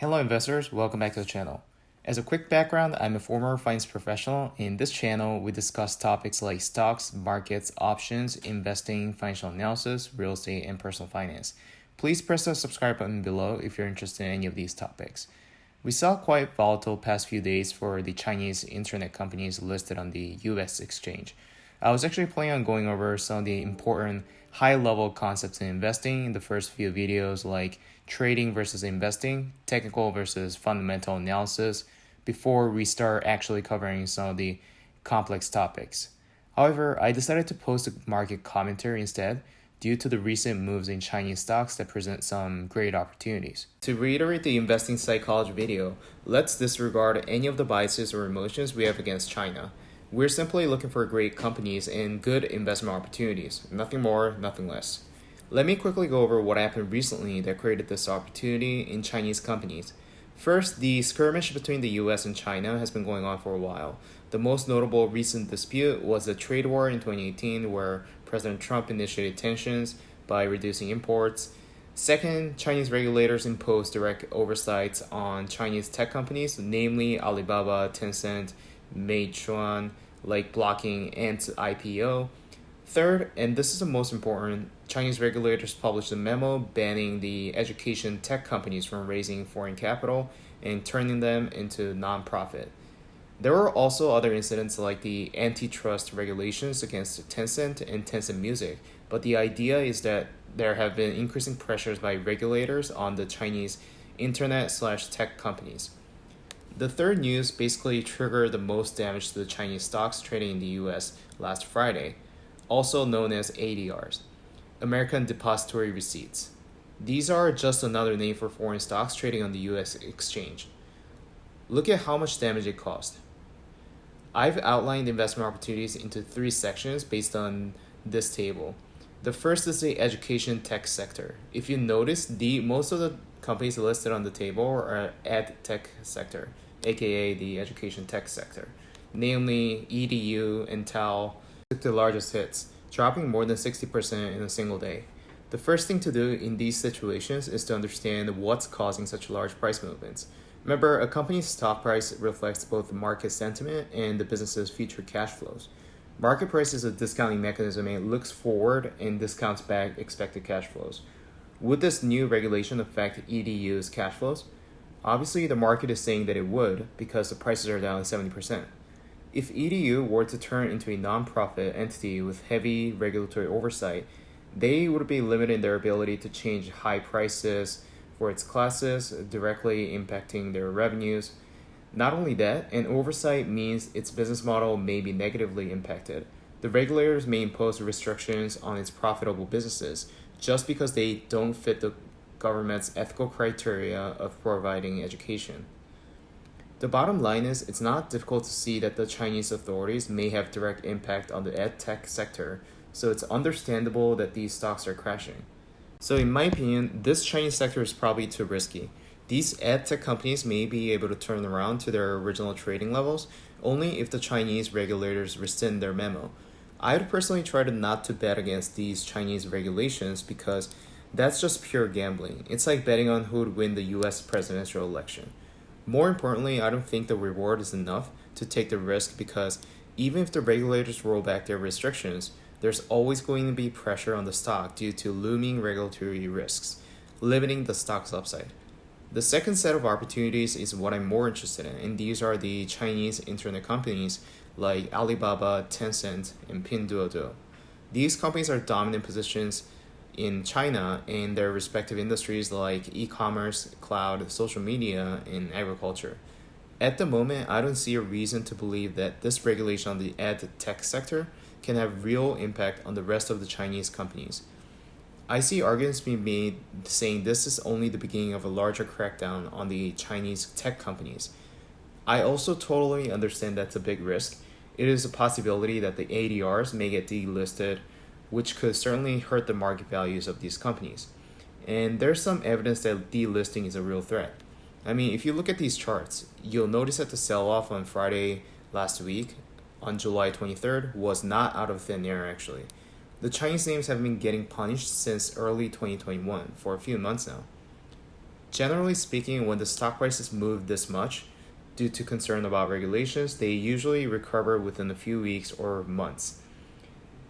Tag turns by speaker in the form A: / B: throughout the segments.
A: Hello investors, welcome back to the channel. As a quick background, I'm a former finance professional. In this channel, we discuss topics like stocks, markets, options, investing, financial analysis, real estate, and personal finance. Please press the subscribe button below if you're interested in any of these topics. We saw quite volatile past few days for the Chinese internet companies listed on the US exchange. I was actually planning on going over some of the important high-level concepts in investing in the first few videos, like trading versus investing, technical versus fundamental analysis, before we start actually covering some of the complex topics. However, I decided to post a market commentary instead due to the recent moves in Chinese stocks that present some great opportunities. To reiterate the investing psychology video, let's disregard any of the biases or emotions we have against China. We're simply looking for great companies and good investment opportunities. Nothing more, nothing less. Let me quickly go over what happened recently that created this opportunity in Chinese companies. First, the skirmish between the US and China has been going on for a while. The most notable recent dispute was the trade war in 2018, where President Trump initiated tensions by reducing imports. Second, Chinese regulators imposed direct oversights on Chinese tech companies, namely Alibaba, Tencent, Meituan, like blocking ant IPO. Third, and this is the most important, Chinese regulators published a memo banning the education tech companies from raising foreign capital and turning them into non-profit. There were also other incidents like the antitrust regulations against Tencent and Tencent Music, but the idea is that there have been increasing pressures by regulators on the Chinese internet/tech companies. The third news basically triggered the most damage to the Chinese stocks trading in the US last Friday, also known as ADRs, American Depository Receipts. These are just another name for foreign stocks trading on the US exchange. Look at how much damage it caused. I've outlined investment opportunities into three sections based on this table. The first is the education tech sector. If you notice, most of the companies listed on the table are ed tech sector, aka the education tech sector. Namely, EDU and TAL took the largest hits, dropping more than 60% in a single day. The first thing to do in these situations is to understand what's causing such large price movements. Remember, a company's stock price reflects both the market sentiment and the business's future cash flows. Market price is a discounting mechanism and it looks forward and discounts back expected cash flows. Would this new regulation affect EDU's cash flows? Obviously, the market is saying that it would because the prices are down 70%. If EDU were to turn into a non-profit entity with heavy regulatory oversight, they would be limiting their ability to change high prices for its classes, directly impacting their revenues. Not only that, an oversight means its business model may be negatively impacted. The regulators may impose restrictions on its profitable businesses just because they don't fit the government's ethical criteria of providing education. The bottom line is, it's not difficult to see that the Chinese authorities may have direct impact on the ed tech sector, so it's understandable that these stocks are crashing. So in my opinion, this Chinese sector is probably too risky. These ed tech companies may be able to turn around to their original trading levels only if the Chinese regulators rescind their memo. I would personally try to not to bet against these Chinese regulations because that's just pure gambling. It's like betting on who would win the US presidential election. More importantly, I don't think the reward is enough to take the risk because even if the regulators roll back their restrictions, there's always going to be pressure on the stock due to looming regulatory risks, limiting the stock's upside. The second set of opportunities is what I'm more interested in, and these are the Chinese internet companies like Alibaba, Tencent, and Pinduoduo. These companies are dominant positions in China in their respective industries like e-commerce, cloud, social media, and agriculture. At the moment, I don't see a reason to believe that this regulation on the ed tech sector can have real impact on the rest of the Chinese companies. I see arguments being made saying this is only the beginning of a larger crackdown on the Chinese tech companies. I also totally understand that's a big risk. It is a possibility that the ADRs may get delisted, which could certainly hurt the market values of these companies. And there's some evidence that delisting is a real threat. I mean, if you look at these charts, you'll notice that the sell-off on Friday last week, on July 23rd, was not out of thin air actually. The Chinese names have been getting punished since early 2021 for a few months now. Generally speaking, when the stock prices move this much due to concern about regulations, they usually recover within a few weeks or months.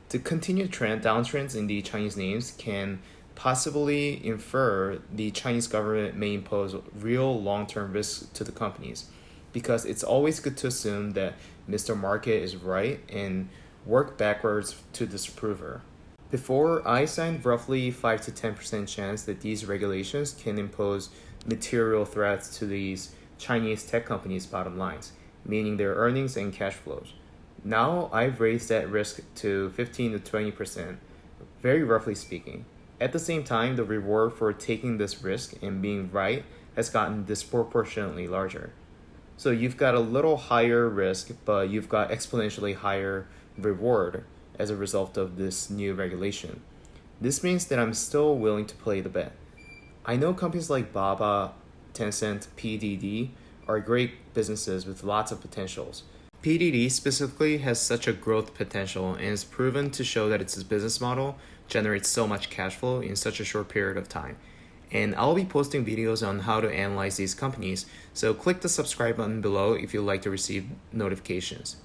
A: The continued downtrends in the Chinese names can possibly infer the Chinese government may impose real long-term risks to the companies, because it's always good to assume that Mr. Market is right and work backwards to disprove her. Before, I signed roughly 5 to 10% chance that these regulations can impose material threats to these Chinese tech companies' bottom lines, meaning their earnings and cash flows. Now I've raised that risk to 15 to 20%, very roughly speaking. At the same time, the reward for taking this risk and being right has gotten disproportionately larger. So you've got a little higher risk, but you've got exponentially higher reward as a result of this new regulation. This means that I'm still willing to play the bet. I know companies like Baba, Tencent, PDD are great businesses with lots of potentials. PDD specifically has such a growth potential and is proven to show that its business model generates so much cash flow in such a short period of time. And I'll be posting videos on how to analyze these companies, so click the subscribe button below if you'd like to receive notifications.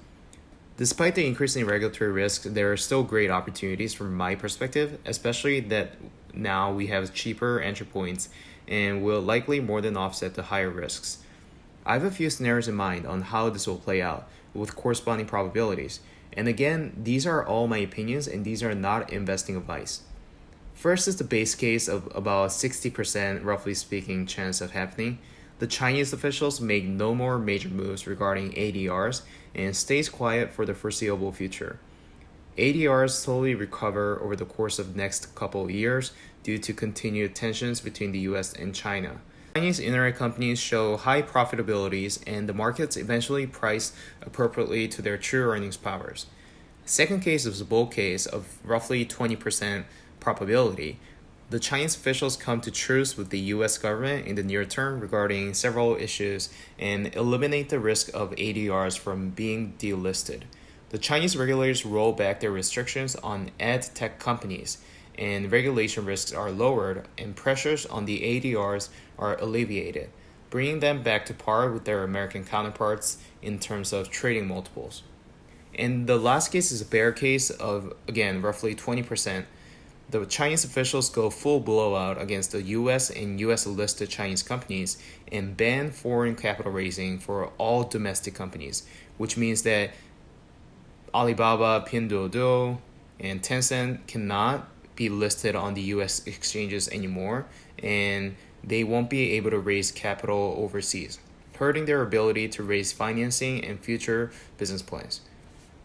A: Despite the increasing regulatory risk, there are still great opportunities from my perspective, especially that now we have cheaper entry points and will likely more than offset the higher risks. I have a few scenarios in mind on how this will play out with corresponding probabilities. And again, these are all my opinions and these are not investing advice. First is the base case of about 60%, roughly speaking, chance of happening. The Chinese officials make no more major moves regarding ADRs and stays quiet for the foreseeable future. ADRs slowly recover over the course of the next couple of years due to continued tensions between the US and China. Chinese internet companies show high profitabilities and the markets eventually price appropriately to their true earnings powers. Second case is a bull case of roughly 20% probability. The Chinese officials come to truce with the US government in the near term regarding several issues and eliminate the risk of ADRs from being delisted. The Chinese regulators roll back their restrictions on ad tech companies, and regulation risks are lowered and pressures on the ADRs are alleviated, bringing them back to par with their American counterparts in terms of trading multiples. And the last case is a bear case of, again, roughly 20%. The Chinese officials go full blowout against the US and US listed Chinese companies and ban foreign capital raising for all domestic companies, which means that Alibaba, Pinduoduo, and Tencent cannot be listed on the US exchanges anymore, and they won't be able to raise capital overseas, hurting their ability to raise financing and future business plans.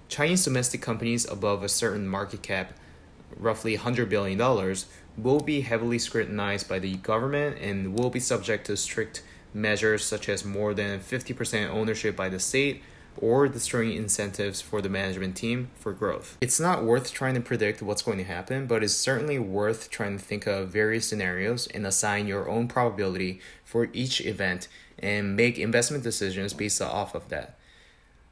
A: Chinese domestic companies above a certain market cap, roughly $100 billion, will be heavily scrutinized by the government and will be subject to strict measures such as more than 50% ownership by the state or destroying incentives for the management team for growth. It's not worth trying to predict what's going to happen, but it's certainly worth trying to think of various scenarios and assign your own probability for each event and make investment decisions based off of that.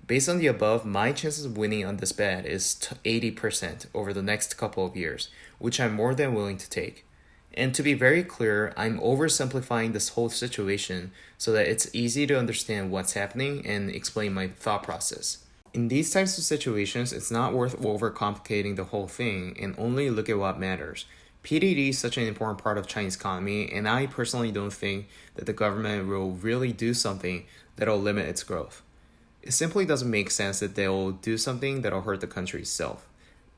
A: Based on the above, my chances of winning on this bet is 80% over the next couple of years, which I'm more than willing to take. And to be very clear, I'm oversimplifying this whole situation so that it's easy to understand what's happening and explain my thought process. In these types of situations, it's not worth overcomplicating the whole thing and only look at what matters. PDD is such an important part of Chinese economy, and I personally don't think that the government will really do something that'll limit its growth. It simply doesn't make sense that they'll do something that'll hurt the country itself.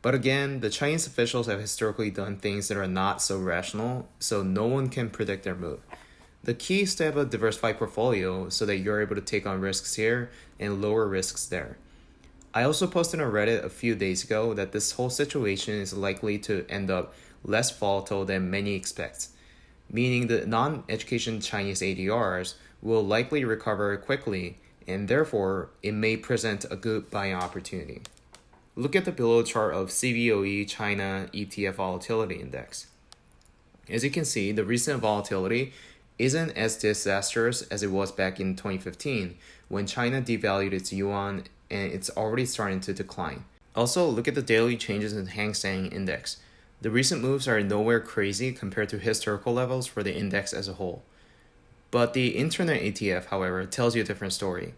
A: But again, the Chinese officials have historically done things that are not so rational, so no one can predict their move. The key is to have a diversified portfolio so that you're able to take on risks here and lower risks there. I also posted on Reddit a few days ago that this whole situation is likely to end up less volatile than many expect, meaning the non-education Chinese ADRs will likely recover quickly, and therefore it may present a good buying opportunity. Look at the below chart of CBOE China ETF Volatility Index. As you can see, the recent volatility isn't as disastrous as it was back in 2015 when China devalued its yuan and it's already starting to decline. Also, look at the daily changes in Hang Seng Index. The recent moves are nowhere crazy compared to historical levels for the index as a whole. But the Internet ETF, however, tells you a different story.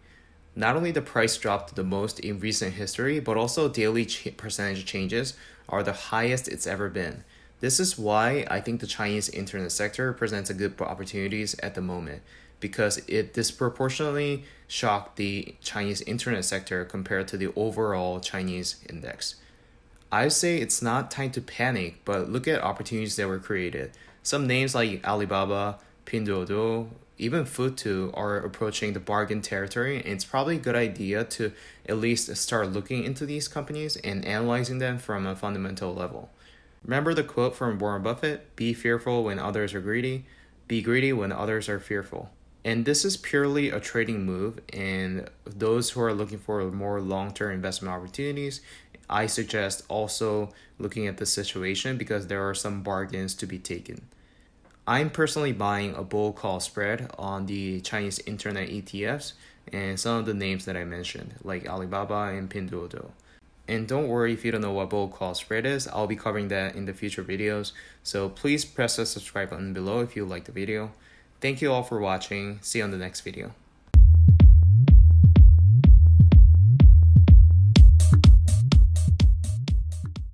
A: Not only the price dropped the most in recent history, but also daily percentage changes are the highest it's ever been. This is why I think the Chinese internet sector presents a good opportunities at the moment, because it disproportionately shocked the Chinese internet sector compared to the overall Chinese index. I say it's not time to panic, but look at opportunities that were created. Some names like Alibaba, Pinduoduo, even Futu are approaching the bargain territory, and it's probably a good idea to at least start looking into these companies and analyzing them from a fundamental level. Remember the quote from Warren Buffett, be fearful when others are greedy, be greedy when others are fearful. And this is purely a trading move, and those who are looking for more long-term investment opportunities, I suggest also looking at the situation because there are some bargains to be taken. I'm personally buying a bull call spread on the Chinese internet ETFs and some of the names that I mentioned, like Alibaba and Pinduoduo. And don't worry if you don't know what bull call spread is, I'll be covering that in the future videos. So please press the subscribe button below if you like the video. Thank you all for watching. See you on the next video.